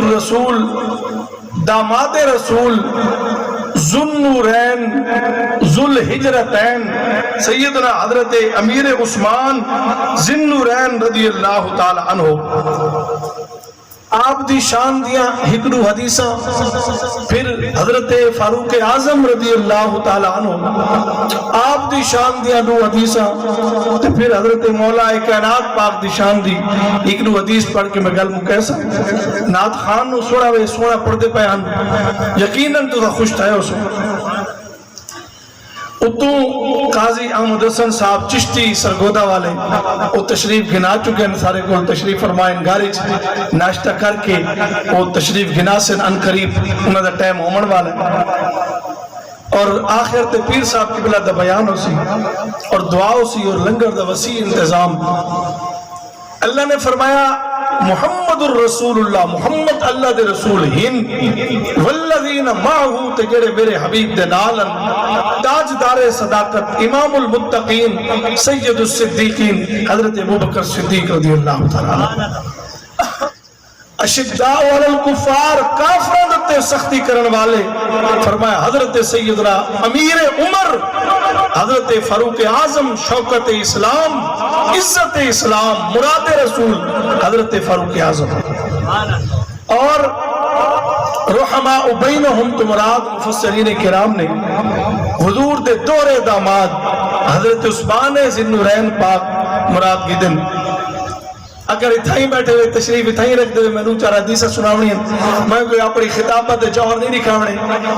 الرسول داماد رسول ذوالنورین ذوالہجرتین سیدنا حضرت امیر عثمان ذوالنورین رضی اللہ تعالی عنہ آپ دی شان دیاں ہکڑو حدیثاں پھر حضرت فاروق اعظم رضی اللہ تعالی عنہ آپ دی شان دیاں دو حدیثاں پھر حضرت مولا کائنات پاک دی شان دی ہکڑو حدیث پڑھ کے میں گل مکیسا نات خان نو سونا پڑھ دے پیان یقیناً تو خوش تھا ہو سو اتو قاضی احمد حسن صاحب چشتی سرگودا والے وہ تشریف گنا چکے ہیں سارے کو تشریف فرمائیں گارج ناشتہ کر کے وہ تشریف گنا سے ان قریب انہوں دا ٹائم ہومن والا اور آخر تے پیر صاحب کی بلا دا بیان ہو سی اور دعا ہو سی اور لنگر دا وسیع انتظام اللہ نے فرمایا محمد الرسول اللہ محمد اللہ دے رسول ہن والذین معہو تے جڑے میرے حبیب دے نالن تاجدار صداقت امام المتقین سید الصدیقین حضرت ابوبکر صدیق رضی اللہ تعالی اشداء علی الکفار کافران تے سختی کرن والے فرمایا حضرت سیدنا امیر عمر حضرت فاروق اعظم شوکت اسلام عزت اسلام مراد رسول حضرت فاروق اعظم اور رحماء بینہم تو مراد مفسرین کرام نے حضور دے دور داماد حضرت عثمان ذوالنورین پاک مراد گدن اگر اتھائی بیٹھے ہوئے تشریف اتھائی رکھ دے میں نو چار حدیثہ سناونی ہیں میں کوئی اپنی خطابت جوہر نہیں دکھاونے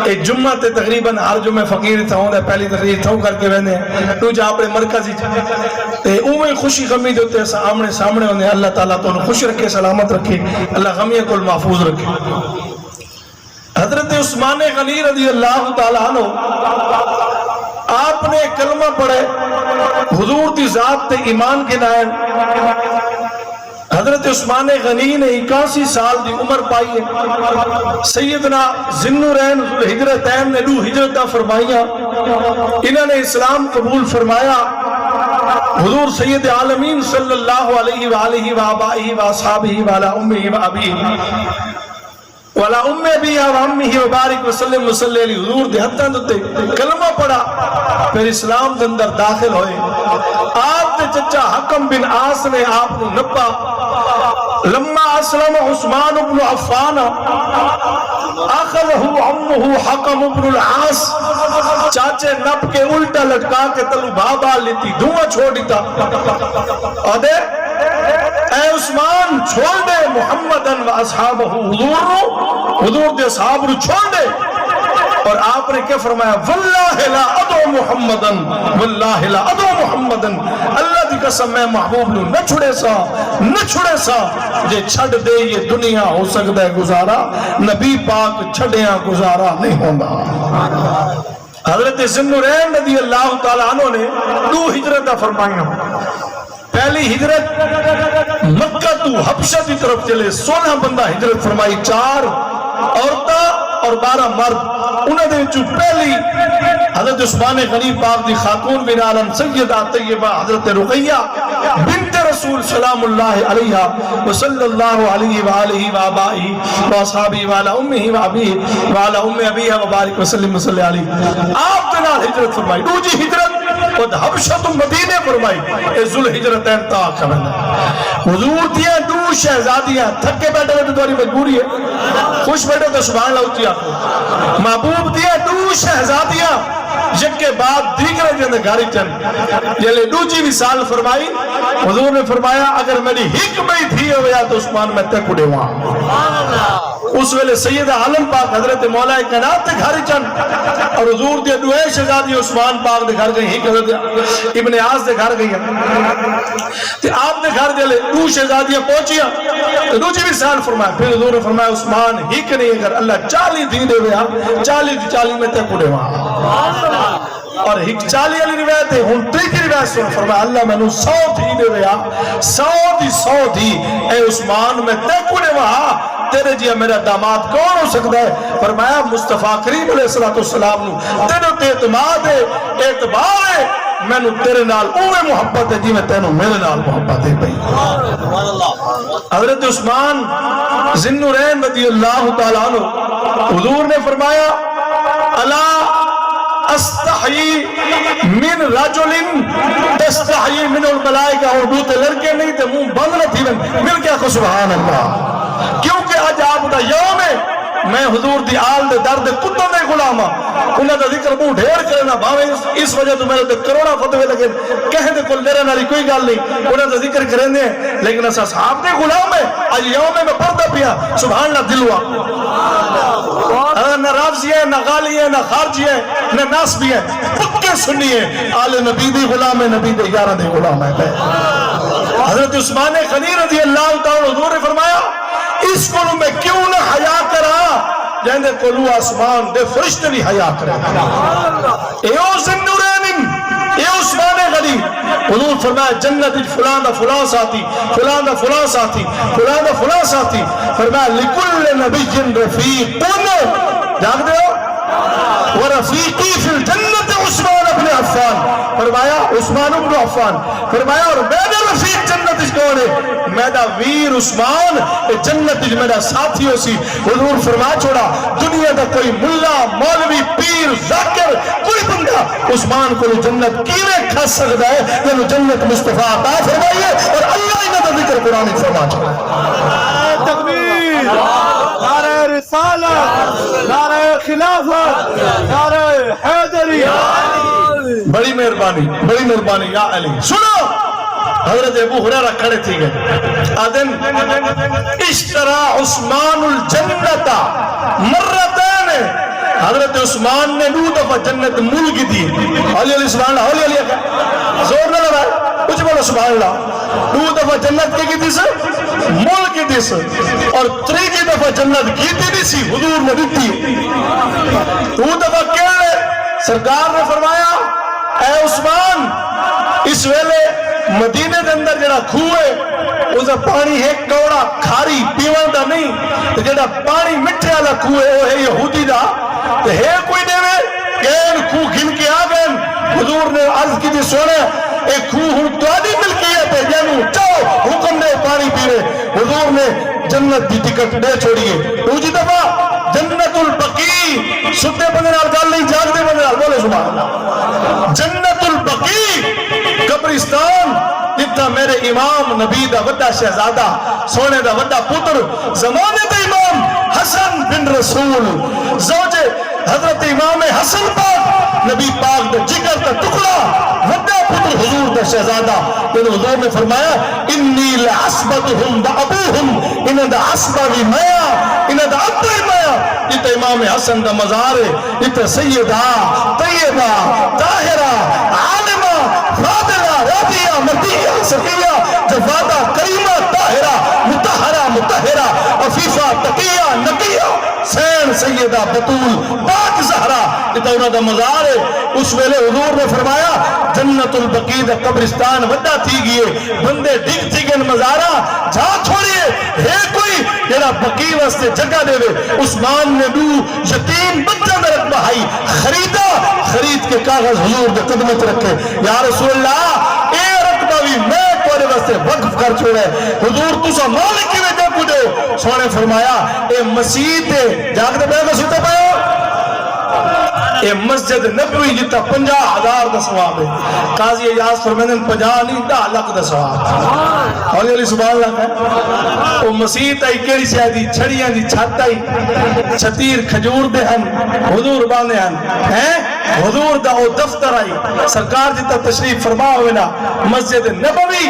ایک جمعہ تے تقریباً ہر جمعہ فقیر تھا ہوں پہلی تقریر تھا کر کے ویندے ہیں تو جا اپنے مرکزی تے اوہ خوشی غمی جو تے سامنے ہونے اللہ تعالیٰ تو خوش رکھے سلامت رکھے اللہ غمیہ کو محفوظ رکھے حضرت عثمان غنی رضی اللہ تعالیٰ عنہ آپ نے کلمہ پڑھے حضور دی ذات تے ایمان کے نائن حضرت عثمان غنی نے 81 سال دی عمر پائی ہے سیدنا ذوالنورین ذوالہجرتین نے دو ہجرتہ فرمائیاں انہوں نے اسلام قبول فرمایا حضور سید عالمین صلی اللہ علیہ وآلہ وآبائہ وآصحابہ وعلا امہ وآبیہ وعلا امہ ابیہ وامہ وبارک وسلم وصلی علیہ حضور دے حتیٰ دوتے کلمہ پڑھا پھر اسلام کے اندر داخل ہوئے آپ دے چچا حکم بن عاص نے آپ نے نپا لما اسلم عثمان بن عفان اخذہ عمہ حکم بن العاص چاچے نپ کے الٹا لٹکا کے تلو بابا لیتی دھواں چھوڑ دیتا اور دے اے عثمان چھوڑ دے محمدن و اصحابہ حضور دے اصحاب رو چھوڑ دے اور آپ نے کیا فرمایا واللہ لا ادعو محمدن واللہ لا ادعو محمدن اللہ دی قسم میں محبوب نو نہ چھڑے سا جے چھڑ دے یہ دنیا ہو سکتا ہے گزارا نبی پاک چھڑیاں گزارا نہیں ہونا حضرت ذوالنورین رضی اللہ تعالیٰ عنہ نے 2 ہجرتہ فرمائیاں پہلی ہجرت مکہ تو حبشہ کی طرف چلے 16 بندہ ہجرت فرمائی 4 عورتاں اور 12 مرد انہوں نے جو پہلی حضرت عثمان غنی پاک دی خاتون بن عالم سیدہ طیبہ حضرت رقیہ بنت رسول سلام اللہ علیہ وصلی اللہ علیہ وآلہ وآبائہ وآصحابہ وعلا امہ وآبیہ وعلا امہ ابیہ وبارک وسلم وصلی علیہ آپ دنال ہجرت فرمائی دوجی ہجرت اور حبشہ مدینے فرمائی اے ذوالہجرتین تاک کرنا حضور دیا 2 شہزادیاں تھکے بیٹھے ہوئے تو دوری مجبوری ہے خوش بیٹھے تو سبحان اللہ اچھی آپ کو محبوب دیا 2 شہزادیاں جن کے بعد دیگرے جن گھاری چند یہ لے دوجی مثال فرمائی حضور نے فرمایا اگر میری حکمی تھی ہویا تو عثمان میں تک اڑے وہاں اس ویلے سیدہ عالم پاک حضرت مولا کائنات دے گھر چند اور حضور دے 2 شہزادی عثمان پاک دے گھر گئی ہی حضرت ابن عاص دے گھر گئی تے آپ دے گھر دے 2 شہزادیاں پہنچیاں دوجی مثال فرمایا پھر حضور نے فرمایا عثمان ہی کہ نہیں اگر اللہ 40 دین دے ہویا 40 میں تک اڑے وہاں اور 40 علی روایت ہے ہن تیسری روایت سن فرمایا اللہ میں نو 100 دین دے ہویا 100 دی اے عثمان میں تک اڑے وہاں تیرے جی میرا داماد کون ہو سکتا ہے فرمایا مصطفیٰ کریم علیہ السلام نو تیرے تے اعتماد ہے اعتبار ہے مینو تیرے نال اوے محبت ہے جی میں تینوں میرے نال محبت ہے بھائی. حضرت عثمان ذی النورین رضی اللہ تعالیٰ عنہ حضور نے فرمایا الا استحی من رجل تستحی من الملائکہ. اردو تے لڑکے نہیں تے منہ بند نہ تھی مل کے آخو سبحان اللہ. کیونکہ آج آپ دا یوم ہے. میں حضور دی آل دے درد کتوں دے غلام ہاں. انہاں دا ذکر منہ ڈھیر کرنا بھاوے اس وجہ تو میرے تے کروڑا فتوے لگے کہہ دے کل میرے نالی کوئی گل نہیں. انہاں دا ذکر کریں دے لیکن اسا صحاب دے غلام ہے. آج یوم میں پڑھتا پیا سبحان اللہ دل ہوا. نہ رافضی ہے نہ غالی ہے نہ خارجی ہے نہ ناسبی ہے پکے سنی ہے. آل نبی دی غلام ہے نبی دے یارہ دے غلام ہے. حضرت عثمان غنی رضی اللہ تعالی حضور نے فرمایا اس کو میں کیوں نہ حیا کرا جہندے کولو آسمان دے فرشتے بھی حیا کرے. ایو ذی النورین اے عثمان غنی. حضور فرمایا جنت فلان دا فلان ساتھی فلان دا فلان ساتھی فلان دا فلان ساتھی. فرمایا لکل نبی رفیق جاگ دے ورفیقی فی الجنت عثمان ابن عفان. فرمایا عثمان ابن عفان. فرمایا اور میرا رفیق جنت اس کون ہے میرا ویر عثمان جنت اس میرا ساتھی ہو سی. حضور فرما چھوڑا دنیا دا کوئی ملا مولوی پیر ذاکر کوئی بندہ عثمان کو جنت کیویں کھا سکتا ہے جنہوں جنت مصطفیٰ عطا فرمائیے اور اللہ انہوں دا ذکر قرآن فرما چھوڑا. تکبیر نعرہ رسالت نعرہ خلافت نعرہ حیدری. بڑی مہربانی یا علی. سنو حضرت ابو ہریرہ کھڑے تھی گئے آدم اشترا عثمان الجنت مرتين. حضرت عثمان نے 9 دفعہ جنت مول کی دی. علی علی سبحان اللہ علی علی زور نہ لگا کچھ بولو سبحان اللہ. 2 دفعہ جنت کی دی سے مول کی دی سے اور 3 دفعہ جنت کی دی سی حضور نے دیتی. 2 دفعہ کہنے سرکار نے فرمایا اے عثمان اس ویلے مدینے دے اندر جڑا کھوہ ہے اس پانی ہے کوڑا کھاری پیون دا نہیں. جڑا پانی مٹھے والا کھوہ ہے وہ ہے یہودی دا ہے کوئی دے گئے کھو گھن کے آ گئے. حضور نے عرض کی دی سونے ایک کھو ہوں توڑی ملکیت ہے جنہوں چاہو حکم دے پانی پیرے. حضور نے جنت دی ٹکٹ دے چھوڑیے. 2 دفعہ جنت البقی ستے بندے نال گل نہیں جاگدے بندے نال بولے سبحان اللہ. جنت البقی قبرستان جتنا میرے امام نبی دا وڈا شہزادہ سونے دا وڈا پتر زمانے دا امام حسن بن رسول زوج حضرت امام حسن پاک نبی پاک دا جگر دا ٹکڑا وڈا پتر حضور دا شہزادہ. حضور نے فرمایا انی لعصبتہم دا ابوہم انہاں دا عصبہ بھی میا انہاں دا ابو بھی میا. جتا امام حسن دا مزار ہے جتا سیدہ طیبہ طاہرہ عالمہ فاضلہ راضیہ مردیہ سقیہ جوادہ کریمہ طاہرہ مطہرہ مطہرہ عفیفہ تقیہ نقیہ سین سیدہ بطول پاک زہرہ جتا انہاں دا مزار ہے. اس ویلے حضور نے فرمایا جنت البقی دا قبرستان وڈا تھی گئے بندے ڈگ تھی گئے مزارہ جا چھوڑیے ہے کوئی جڑا بقی واسطے جگہ دے وے. عثمان نے 2 یتیم بچہ میں رکھ بہائی خریدا خرید کے کاغذ حضور دے قدمت رکھے. یا رسول اللہ اے رقبہ بھی میں تورے واسطے وقف کر چھوڑے. حضور تسا مالک کی وجہ کو دے. سونے فرمایا اے مسجد دے جاگ دے بیگا سوتا پایا اے مسجد نبوی جتا 50,000 دا ثواب ہے. قاضی اجاز فرمیدن 50 نہیں 10 لاکھ دا ثواب. علی علی سبحان اللہ ہے. وہ مسجد آئی کیڑی سے آئی چھڑیاں دی چھت آئی چھتیر کھجور دے ہن حضور باندے ہن حضور دا او دفتر آئی سرکار جتا تشریف فرما ہوئے نا مسجد نبوی.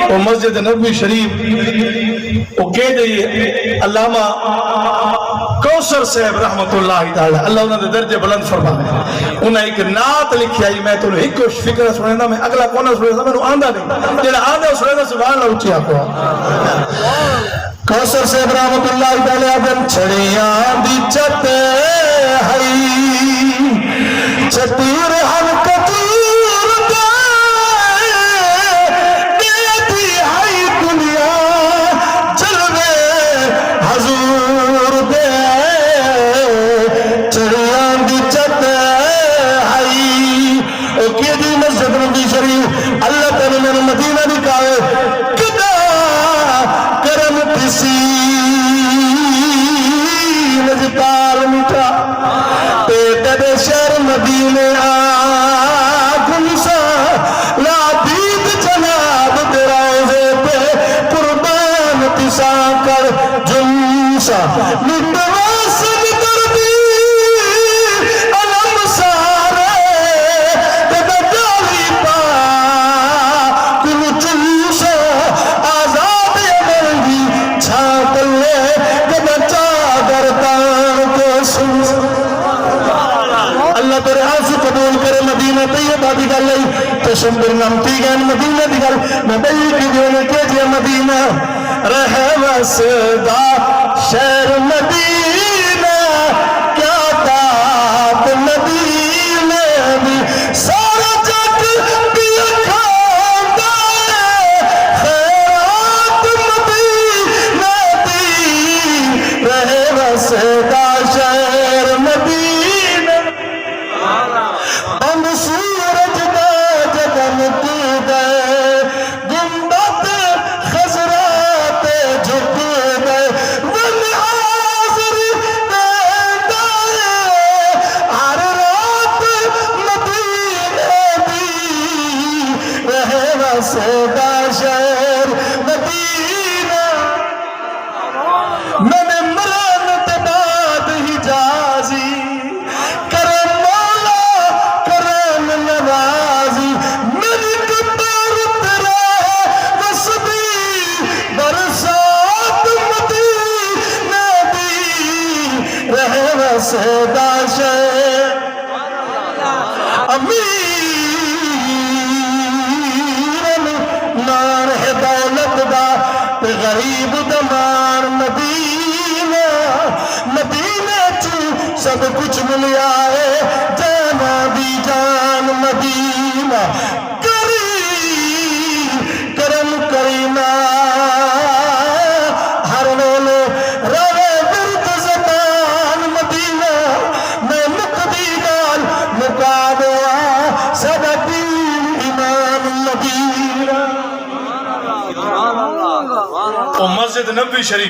وہ مسجد نبوی شریف وہ کہہ جائیے علامہ کوثر صاحب رحمت اللہ تعالی اللہ انہوں نے درجے بلند فرمائے. انہیں ایک نعت لکھی آئی میں تو نے ایک فکر سنینا میں اگلا کونا سنینا میں آندھا نہیں جنہا آندھا سنینا سبحان اللہ اچھی آپ کو. کوثر صاحب رحمت اللہ تعالی آدم چھڑیاں دی چتے ہائی چھتیر ہم کتور دیتی ہائی دنیا جلوے حضور دے چھڑیاں دی چتے ہائی او کی دی مسجد تال میٹھا پیٹ دے شہر مدینے گنسا لا دید جناب دے روزے پہ قربان تسا کر جنسا متواصل دردی علم سارے دے جالی پا کل چنسا آزاد مرگی چھاک لے دے چادر تان کے سنسا اللہ تیرے آنسو قبول کرے مدینہ طیبہ دی گل لئی تشمبر نمتی گئن مدینہ دی گل میں بئی کی دینے کے جی مدینہ رہے وسدا شہر مدینہ کیا داد مدینہ بھی سارا جگ بھی کھاندہ خیرات مدینہ دی رہے وسدا شہر مدینہ بند سورج دا جگن کی دے گنبد خزرات جھک دے ون حاضر دے دائے ہر رات مدینہ دی رہے وسدا شہر مدینہ میں نے مران تے بعد حجازی کرم مولا کرم نوازی میری کبر تیرے وسبی برسات مدینہ دی رہے وسدا شہر امیر مار ہے دولت دا تے غریب دمار مدینہ مدینہ چو سب کچھ ملیا ہے جانا بھی جان مدینہ کرم کرینا ہر ویلے روے برد زبان مدینہ میں مقدی گال مکا دعا صدقی امام مدینہ تو مسجد نبوی شریف